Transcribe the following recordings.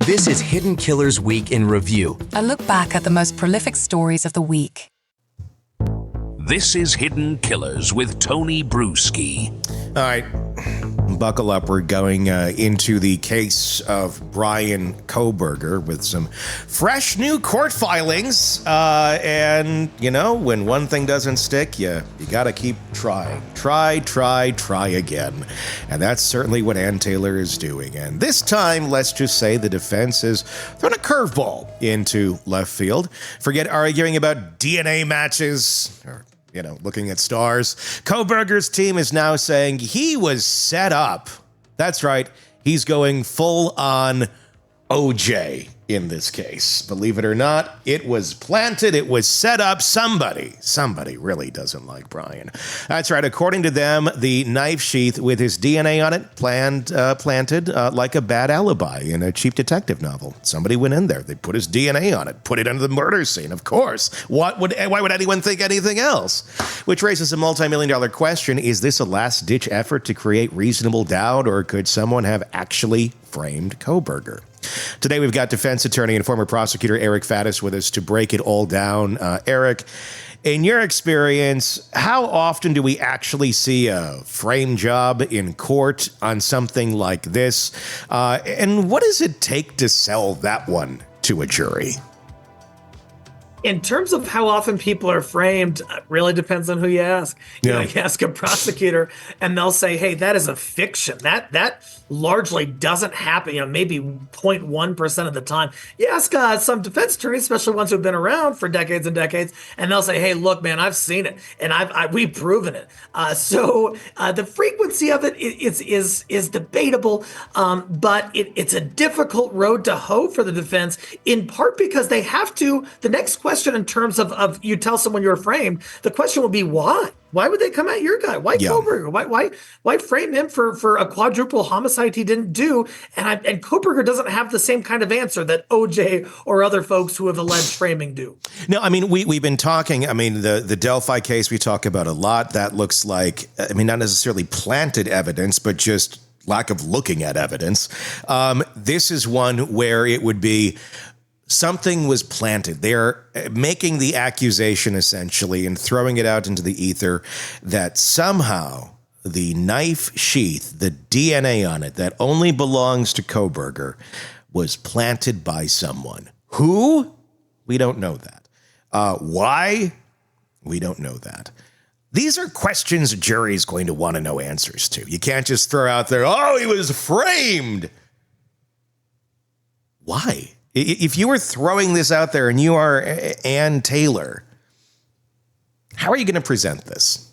This is Hidden Killers Week in Review. A look back at the most prolific stories of the week. This is Hidden Killers with Tony Brueski. All right, buckle up. We're going into the case of Bryan Kohberger with some fresh new court filings. And, you know, when one thing doesn't stick, you got to keep trying. Try again. And that's certainly what Ann Taylor is doing. And this time, let's just say the defense has thrown a curveball into left field. Forget arguing about DNA matches or looking at stars. Kohberger's team is now saying he was set up. That's right. He's going full on OJ in this case. Believe it or not, it was planted. It was set up. Somebody really doesn't like Bryan. That's right. According to them, the knife sheath with his DNA on it planted like a bad alibi in a cheap detective novel. Somebody went in there. They put his DNA on it, put it under the murder scene. Of course. Why would anyone think anything else? Which raises a multi-million-dollar question. Is this a last-ditch effort to create reasonable doubt, or could someone have actually framed Kohberger? Today, we've got defense attorney and former prosecutor Eric Faddis with us to break it all down. Eric, in your experience, how often do we actually see a frame job in court on something like this? And what does it take to sell that one to a jury? In terms of how often people are framed, it really depends on who you ask. You ask a prosecutor and they'll say, hey, that is a fiction. That largely doesn't happen, maybe 0.1% of the time. You ask some defense attorneys, especially ones who've been around for decades and decades, and they'll say, hey, look, man, I've seen it and we've proven it. So the frequency of it is debatable, but it's a difficult road to hoe for the defense, in part because they have to, the next question in terms of you tell someone you're framed, the question will be why? Why would they come at your guy? Why Kohberger? Why frame him for a quadruple homicide he didn't do? And Kohberger doesn't have the same kind of answer that OJ or other folks who have alleged framing do. No, I mean, we've been talking, the Delphi case we talk about a lot. That looks like, not necessarily planted evidence, but just lack of looking at evidence. This is one where it would be something was planted. They're making the accusation essentially and throwing it out into the ether that somehow the knife sheath, the DNA on it that only belongs to Kohberger, was planted by someone. Who? We don't know that. Why? We don't know that. These are questions a jury is going to want to know answers to. You can't just throw out there, oh, he was framed. Why? If you were throwing this out there and you are Ann Taylor, how are you going to present this?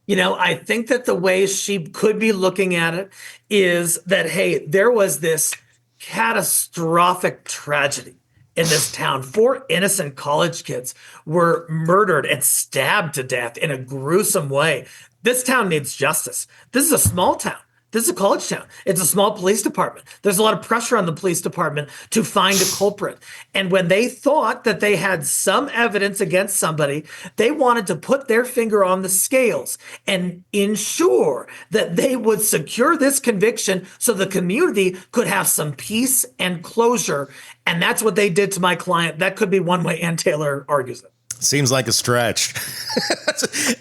I think that the way she could be looking at it is that, hey, there was this catastrophic tragedy in this town. 4 innocent college kids were murdered and stabbed to death in a gruesome way. This town needs justice. This is a small town. This is a college town. It's a small police department. There's a lot of pressure on the police department to find a culprit. And when they thought that they had some evidence against somebody, they wanted to put their finger on the scales and ensure that they would secure this conviction so the community could have some peace and closure. And that's what they did to my client. That could be one way Ann Taylor argues it. Seems like a stretch,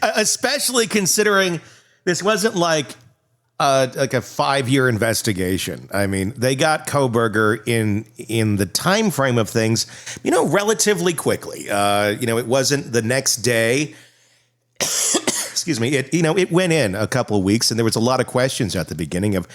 especially considering this wasn't like a 5-year investigation. They got Kohberger in the time frame of things, relatively quickly. It wasn't the next day. Excuse me. It went in a couple of weeks, and there was a lot of questions at the beginning of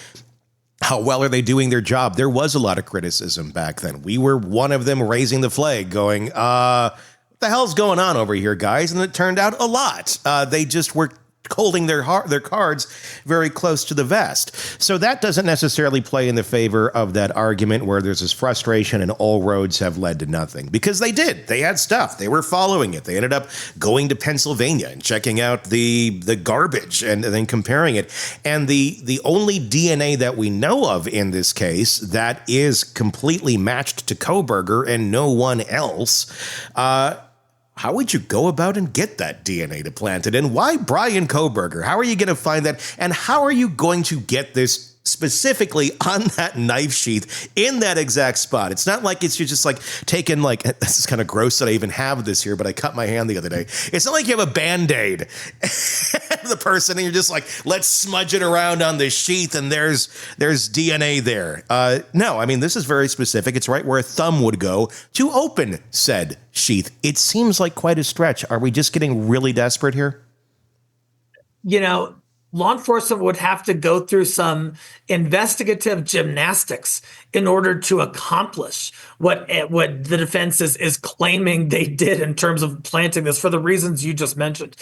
how well are they doing their job. There was a lot of criticism back then. We were one of them raising the flag, going, what the hell's going on over here, guys? And it turned out a lot. They just were holding their cards very close to the vest. So that doesn't necessarily play in the favor of that argument where there's this frustration and all roads have led to nothing. Because they did. They had stuff. They were following it. They ended up going to Pennsylvania and checking out the garbage and then comparing it. And the only DNA that we know of in this case that is completely matched to Kohberger and no one else, how would you go about and get that DNA to plant it? And why Bryan Kohberger? How are you going to find that? And how are you going to get this specifically on that knife sheath in that exact spot. It's not like you're just like taking like, this is kind of gross that I even have this here, but I cut my hand the other day. It's not like you have a Band-Aid, the person, and you're just like, let's smudge it around on this sheath and there's DNA there. No, I mean, this is very specific. It's right where a thumb would go to open said sheath. It seems like quite a stretch. Are we just getting really desperate here? Law enforcement would have to go through some investigative gymnastics in order to accomplish what the defense is claiming they did in terms of planting this for the reasons you just mentioned.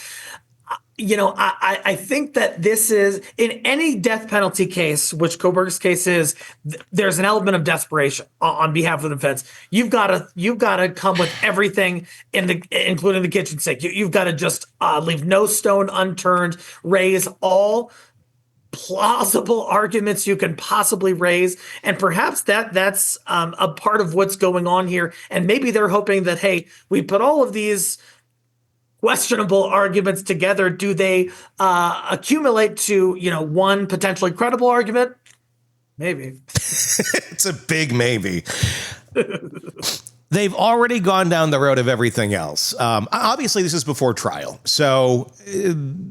I think that this is, in any death penalty case, which Kohberger's case is, there's an element of desperation on behalf of the defense. You've got to come with everything including the kitchen sink. You've got to just leave no stone unturned, raise all plausible arguments you can possibly raise, and perhaps that's a part of what's going on here. And maybe they're hoping that, hey, we put all of these questionable arguments together. Do they accumulate to, one potentially credible argument? Maybe. It's a big maybe. They've already gone down the road of everything else. Obviously, this is before trial, so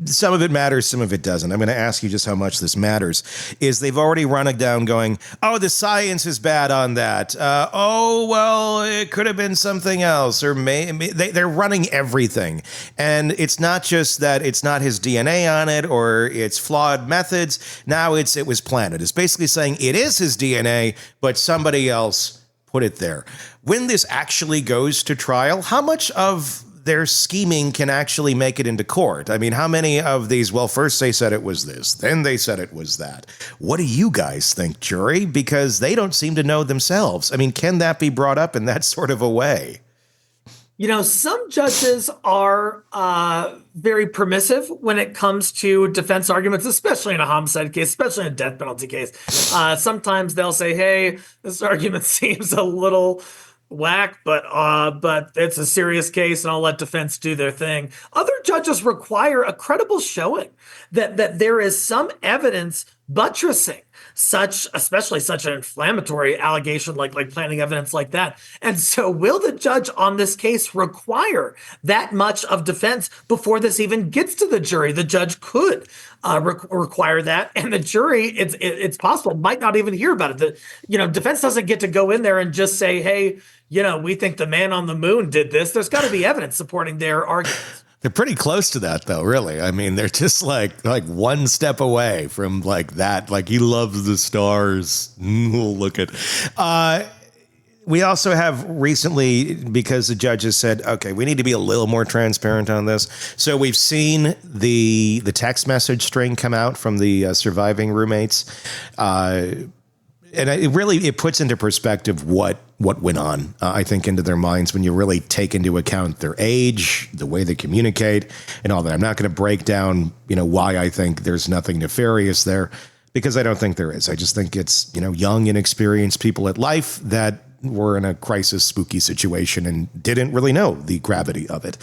some of it matters, some of it doesn't. I'm going to ask you just how much this matters. Is they've already run it down going, oh, the science is bad on that. Well, it could have been something else. Or they're running everything. And it's not just that it's not his DNA on it or it's flawed methods. Now it was planted. It's basically saying it is his DNA, but somebody else put it there. When this actually goes to trial, how much of their scheming can actually make it into court? I mean, how many of these, well, first they said it was this, then they said it was that. What do you guys think, jury? Because they don't seem to know themselves. I mean, can that be brought up in that sort of a way? Some judges are very permissive when it comes to defense arguments, especially in a homicide case, especially in a death penalty case. Sometimes they'll say, hey, this argument seems a little whack, but it's a serious case and I'll let defense do their thing. Other judges require a credible showing that there is some evidence buttressing especially such an inflammatory allegation like planting evidence like that. And so will the judge on this case require that much of defense before this even gets to the jury? The judge could require that, and the jury, it's possible, might not even hear about it. Defense doesn't get to go in there and just say, hey, we think the man on the moon did this. There's got to be evidence supporting their arguments. They're pretty close to that, though, really. I mean, they're just like one step away from like that. Like, he loves the stars. Look at. We also have recently, because the judges said, okay, we need to be a little more transparent on this. So we've seen the text message string come out from the surviving roommates. And it puts into perspective what went on, I think, into their minds when you really take into account their age, the way they communicate, and all that. I'm not going to break down, why I think there's nothing nefarious there, because I don't think there is. I just think it's, young, inexperienced people at life that were in a crisis, spooky situation and didn't really know the gravity of it.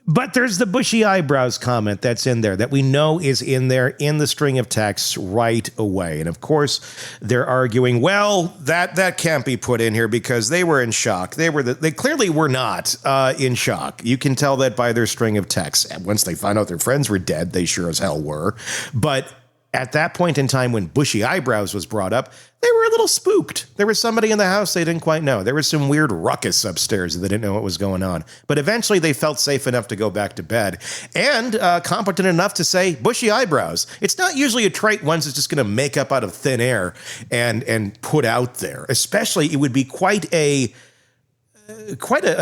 But there's the bushy eyebrows comment that's in there that we know is in there in the string of texts right away. And of course, they're arguing, well, that can't be put in here because they were in shock. They clearly were not in shock. You can tell that by their string of texts. And once they found out their friends were dead, they sure as hell were. But at that point in time when bushy eyebrows was brought up, they were a little spooked. There was somebody in the house they didn't quite know. There was some weird ruckus upstairs that they didn't know what was going on. But eventually they felt safe enough to go back to bed and competent enough to say bushy eyebrows. It's not usually a trait one's just going to make up out of thin air and put out there. Especially, it would be quite a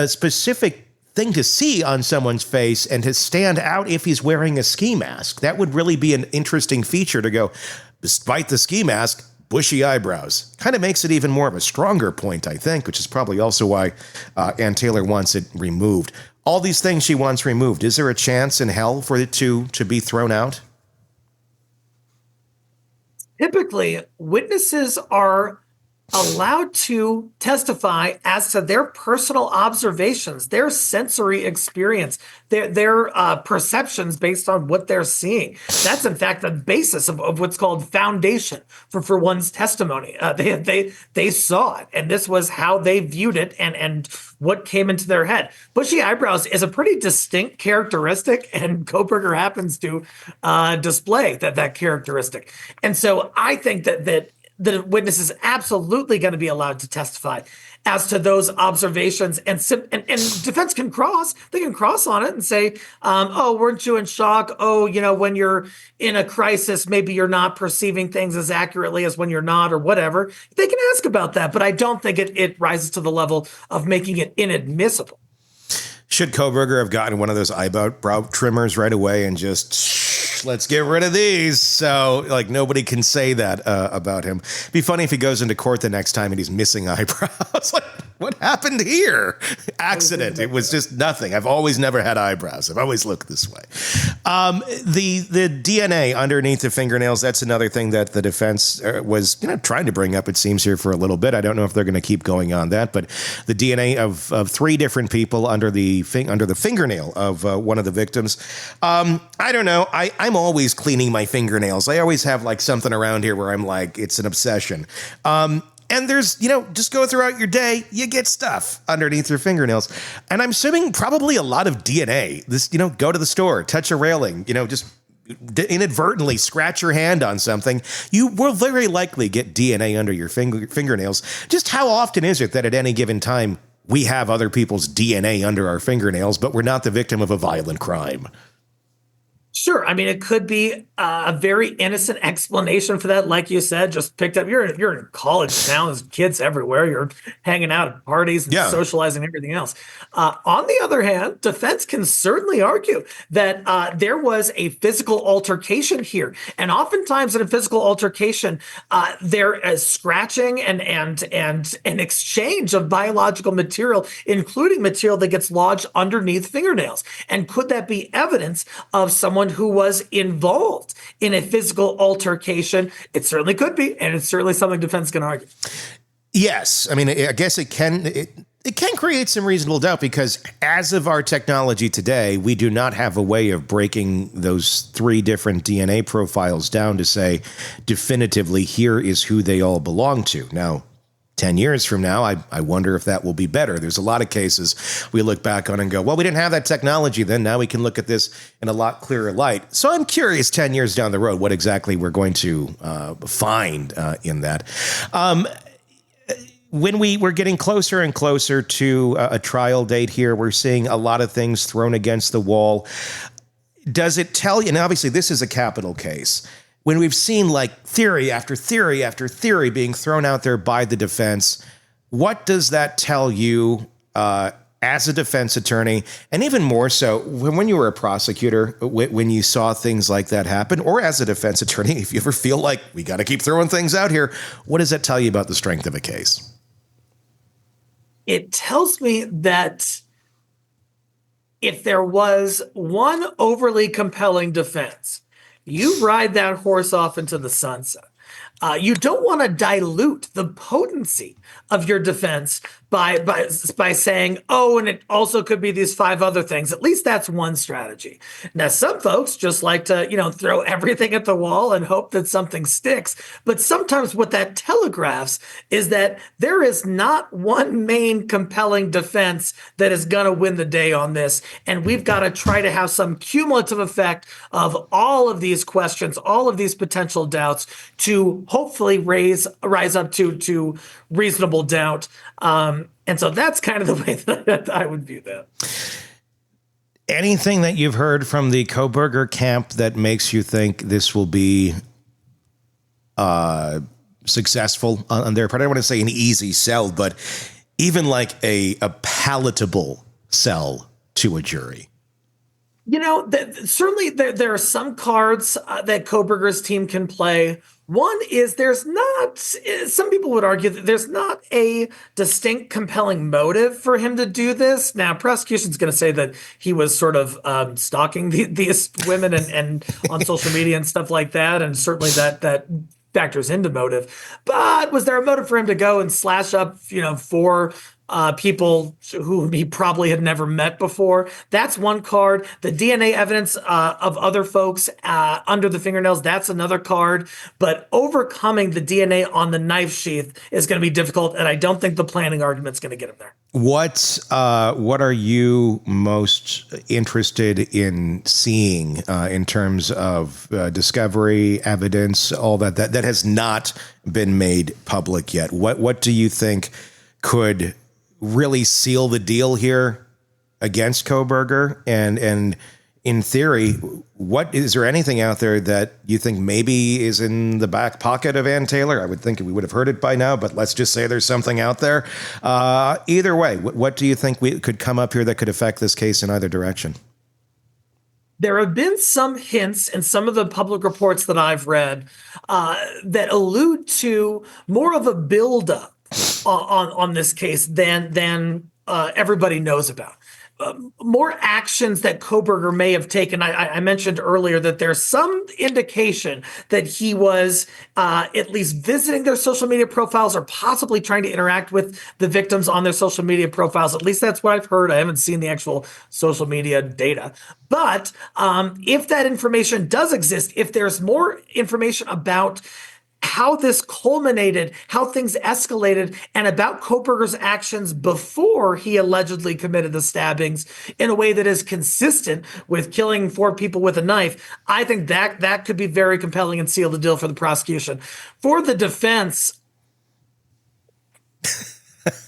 specific thing to see on someone's face and to stand out if he's wearing a ski mask. That would really be an interesting feature to go, despite the ski mask, bushy eyebrows. Kind of makes it even more of a stronger point, I think, which is probably also why Ann Taylor wants it removed. All these things she wants removed. Is there a chance in hell for it to be thrown out? Typically, witnesses are allowed to testify as to their personal observations, their sensory experience, their perceptions based on what they're seeing. That's in fact the basis of what's called foundation for one's testimony. They saw it, and this was how they viewed it, and what came into their head. Bushy eyebrows is a pretty distinct characteristic, and Kohberger happens to display that characteristic. And so I think that the witness is absolutely going to be allowed to testify as to those observations, and defense can cross. They can cross on it and say, "Oh, weren't you in shock? Oh, when you're in a crisis, maybe you're not perceiving things as accurately as when you're not, or whatever." They can ask about that, but I don't think it rises to the level of making it inadmissible. Should Kohberger have gotten one of those eyebrow trimmers right away and just let's get rid of these, so like nobody can say that about him? Be funny if he goes into court the next time and he's missing eyebrows. Like, what happened here? Accident. It was just nothing. I've always never had eyebrows. I've always looked this way. The DNA underneath the fingernails, that's another thing that the defense was trying to bring up, it seems, here for a little bit. I don't know if they're going to keep going on that, but the DNA of three different people under the fingernail of one of the victims. I don't know. I'm always cleaning my fingernails. I always have like something around here where I'm like, it's an obsession. And there's, just go throughout your day, you get stuff underneath your fingernails. And I'm assuming probably a lot of DNA. This, go to the store, touch a railing, just inadvertently scratch your hand on something, you will very likely get DNA under your fingernails. Just how often is it that at any given time we have other people's DNA under our fingernails, but we're not the victim of a violent crime? Sure. I mean, it could be a very innocent explanation for that. Like you said, just picked up. You're in college town. There's kids everywhere. You're hanging out at parties and socializing and everything else. On the other hand, defense can certainly argue that there was a physical altercation here. And oftentimes in a physical altercation, there is scratching and an exchange of biological material, including material that gets lodged underneath fingernails. And could that be evidence of someone who was involved in a physical altercation? It certainly could be, and it's certainly something defense can argue. Yes. I mean, I guess it can create some reasonable doubt, because as of our technology today, we do not have a way of breaking those three different DNA profiles down to say definitively here is who they all belong to. Now, 10 years from now, I wonder if that will be better. There's a lot of cases we look back on and go, well, we didn't have that technology then. Now we can look at this in a lot clearer light. So I'm curious 10 years down the road what exactly we're going to find in that. When we're getting closer and closer to a trial date here, we're seeing a lot of things thrown against the wall. Does it tell you, and obviously this is a capital case, when we've seen like theory after theory after theory being thrown out there by the defense, what does that tell you as a defense attorney? And even more so when you were a prosecutor, when you saw things like that happen, or as a defense attorney, if you ever feel like we got to keep throwing things out here, what does that tell you about the strength of a case? It tells me that if there was one overly compelling defense, you ride that horse off into the sunset. You don't want to dilute the potency of your defense by saying, oh, and it also could be these five other things. At least that's one strategy. Now, some folks just like to, throw everything at the wall and hope that something sticks. But sometimes what that telegraphs is that there is not one main compelling defense that is going to win the day on this. And we've got to try to have some cumulative effect of all of these questions, all of these potential doubts, to hopefully rise up to reasonable doubt. And so that's kind of the way that I would view that. Anything that you've heard from the Kohberger camp that makes you think this will be successful on their part? I don't want to say an easy sell, but even like a palatable sell to a jury. Certainly there are some cards that Kohberger's team can play. One is some people would argue that there's not a distinct compelling motive for him to do this. Now, prosecution's going to say that he was sort of stalking these women and on social media and stuff like that. And certainly that factors into motive. But was there a motive for him to go and slash up, four people who he probably had never met before? That's one card. The DNA evidence of other folks under the fingernails, that's another card. But overcoming the DNA on the knife sheath is going to be difficult, and I don't think the planning argument's going to get him there. What are you most interested in seeing in terms of discovery, evidence, all that has not been made public yet? What do you think could really seal the deal here against Kohberger? And in theory, what is there anything out there that you think maybe is in the back pocket of Ann Taylor? I would think we would have heard it by now, but let's just say there's something out there. Either way, what do you think could come up here that could affect this case in either direction? There have been some hints in some of the public reports that I've read that allude to more of a buildup on this case than everybody knows about. More actions that Kohberger may have taken. I mentioned earlier that there's some indication that he was at least visiting their social media profiles or possibly trying to interact with the victims on their social media profiles. At least that's what I've heard. I haven't seen the actual social media data. But if that information does exist, if there's more information about how this culminated, how things escalated, and about Kohberger's actions before he allegedly committed the stabbings in a way that is consistent with killing 4 people with a knife, I think that could be very compelling and seal the deal for the prosecution. For the defense,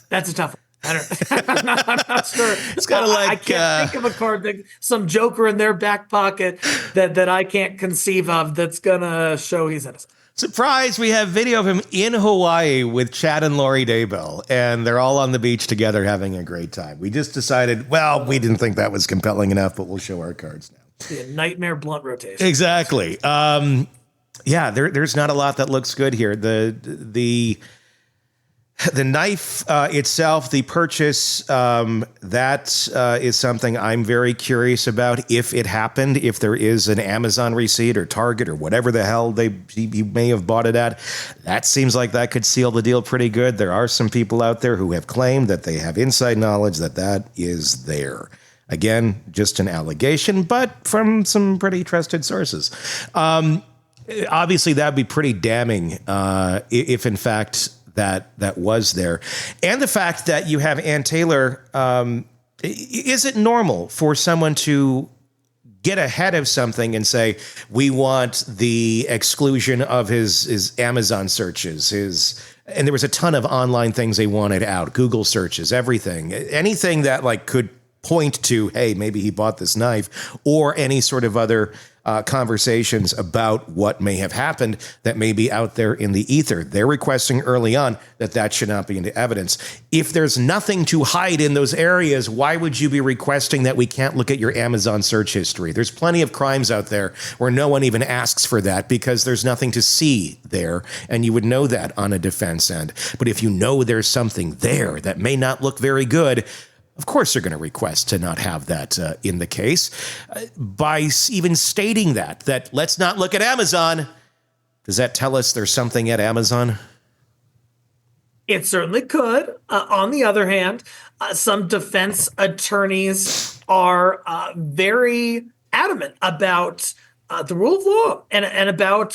that's a tough one. I'm not sure. It's kind of like I can't think of a card that some joker in their back pocket that I can't conceive of that's gonna show he's innocent. Surprise, we have video of him in Hawaii with Chad and Lori Daybell, and they're all on the beach together having a great time. We just decided, well, we didn't think that was compelling enough, but we'll show our cards now. Be a nightmare blunt rotation. Exactly. Yeah, there's not a lot that looks good here. The knife itself, the purchase, that is something I'm very curious about. If it happened, if there is an Amazon receipt or Target or whatever the hell he may have bought it at, that seems like that could seal the deal pretty good. There are some people out there who have claimed that they have inside knowledge that is there. Again, just an allegation, but from some pretty trusted sources. Obviously, that'd be pretty damning if in fact that was there. And the fact that you have Ann Taylor, is it normal for someone to get ahead of something and say, we want the exclusion of his Amazon searches, and there was a ton of online things they wanted out, Google searches, everything, anything that could point to, hey, maybe he bought this knife, or any sort of other conversations about what may have happened that may be out there in the ether. They're requesting early on that should not be into evidence. If there's nothing to hide in those areas, why would you be requesting that we can't look at your Amazon search history? There's plenty of crimes out there where no one even asks for that because there's nothing to see there, and you would know that on a defense end. But if you know there's something there that may not look very good, of course they're going to request to not have that in the case. By even stating that let's not look at Amazon, does that tell us there's something at Amazon? It certainly could. On the other hand, some defense attorneys are very adamant about the rule of law and about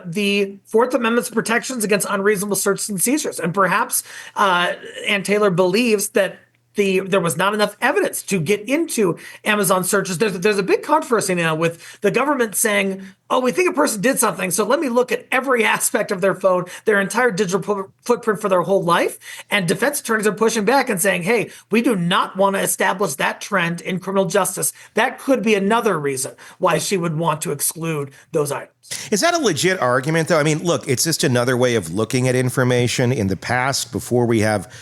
the Fourth Amendment's protections against unreasonable searches and seizures. And perhaps Ann Taylor believes that there was not enough evidence to get into Amazon searches. There's a big controversy now with the government saying, oh, we think a person did something, so let me look at every aspect of their phone, their entire digital footprint for their whole life. And defense attorneys are pushing back and saying, hey, we do not want to establish that trend in criminal justice. That could be another reason why she would want to exclude those items. Is that a legit argument, though? I mean, look, it's just another way of looking at information. In the past, before we have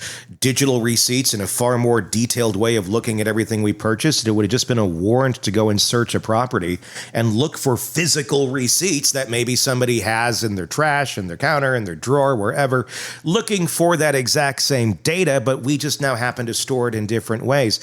digital receipts and a far more detailed way of looking at everything we purchased, it would have just been a warrant to go and search a property and look for physical receipts that maybe somebody has in their trash, in their counter, in their drawer, wherever, looking for that exact same data, but we just now happen to store it in different ways.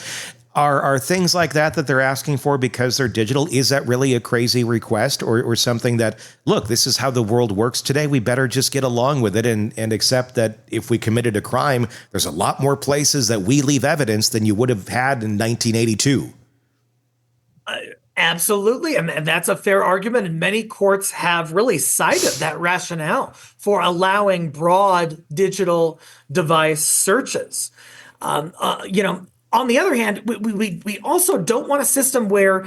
Are things like that they're asking for because they're digital? Is that really a crazy request or something that, look, this is how the world works today. We better just get along with it and accept that if we committed a crime, there's a lot more places that we leave evidence than you would have had in 1982. Absolutely. And that's a fair argument. And many courts have really cited that rationale for allowing broad digital device searches. On the other hand, we also don't want a system where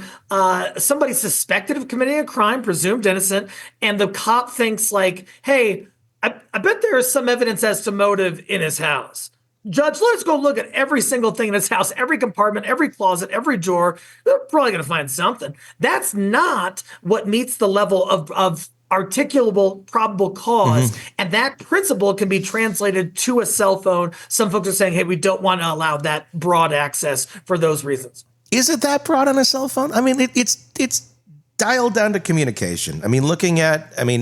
somebody's suspected of committing a crime, presumed innocent, and the cop thinks like, hey, I bet there is some evidence as to motive in his house. Judge, let's go look at every single thing in his house, every compartment, every closet, every drawer. They're probably going to find something. That's not what meets the level of articulable probable cause. And that principle can be translated to a cell phone. Some folks are saying, hey, we don't want to allow that broad access for those reasons. Is it that broad on a cell phone? I mean, it's dialed down to communication. I mean,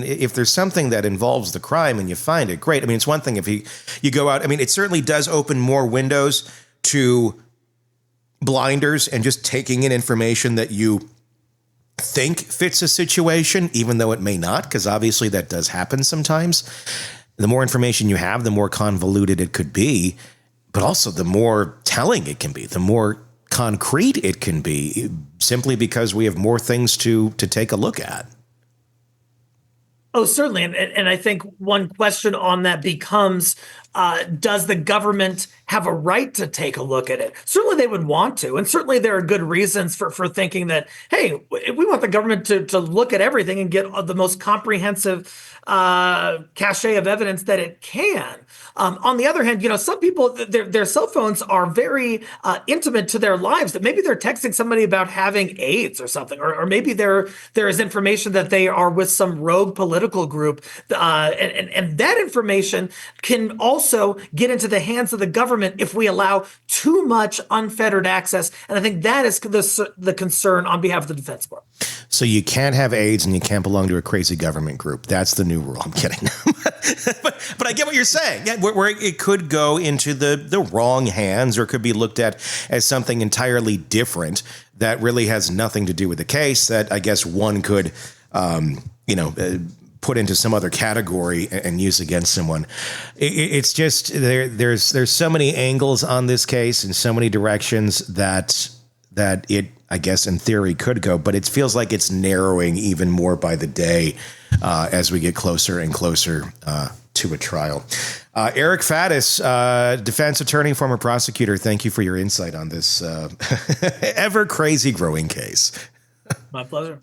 if there's something that involves the crime and you find it, great. I mean, it's one thing if you go out. I mean, it certainly does open more windows to blinders and just taking in information that you think fits a situation, even though it may not, because obviously that does happen sometimes. The more information you have, the more convoluted it could be, but also the more telling it can be, the more concrete it can be, simply because we have more things to take a look at. Oh, certainly. And I think one question on that becomes, does the government have a right to take a look at it? Certainly they would want to. And certainly there are good reasons for thinking that, hey, we want the government to look at everything and get the most comprehensive cachet of evidence that it can. On the other hand, some people, their cell phones are very intimate to their lives, that maybe they're texting somebody about having AIDS or something, or maybe there is information that they are with some rogue political group. And that information can also get into the hands of the government if we allow too much unfettered access. And I think that is the concern on behalf of the Defense Department. So you can't have AIDS and you can't belong to a crazy government group. That's the new rule. I'm kidding. but I get what you're saying. Yeah, where it could go into the wrong hands, or it could be looked at as something entirely different that really has nothing to do with the case, that I guess one could, put into some other category and use against someone. It's just there's so many angles on this case and so many directions that it, I guess, in theory could go, but it feels like it's narrowing even more by the day as we get closer and closer to a trial. Eric Faddis, defense attorney, former prosecutor, thank you for your insight on this ever crazy growing case. My pleasure.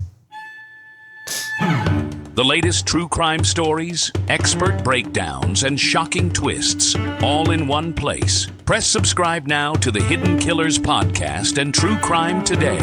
The latest true crime stories, expert breakdowns, and shocking twists, all in one place. Press subscribe now to the Hidden Killers podcast and True Crime Today.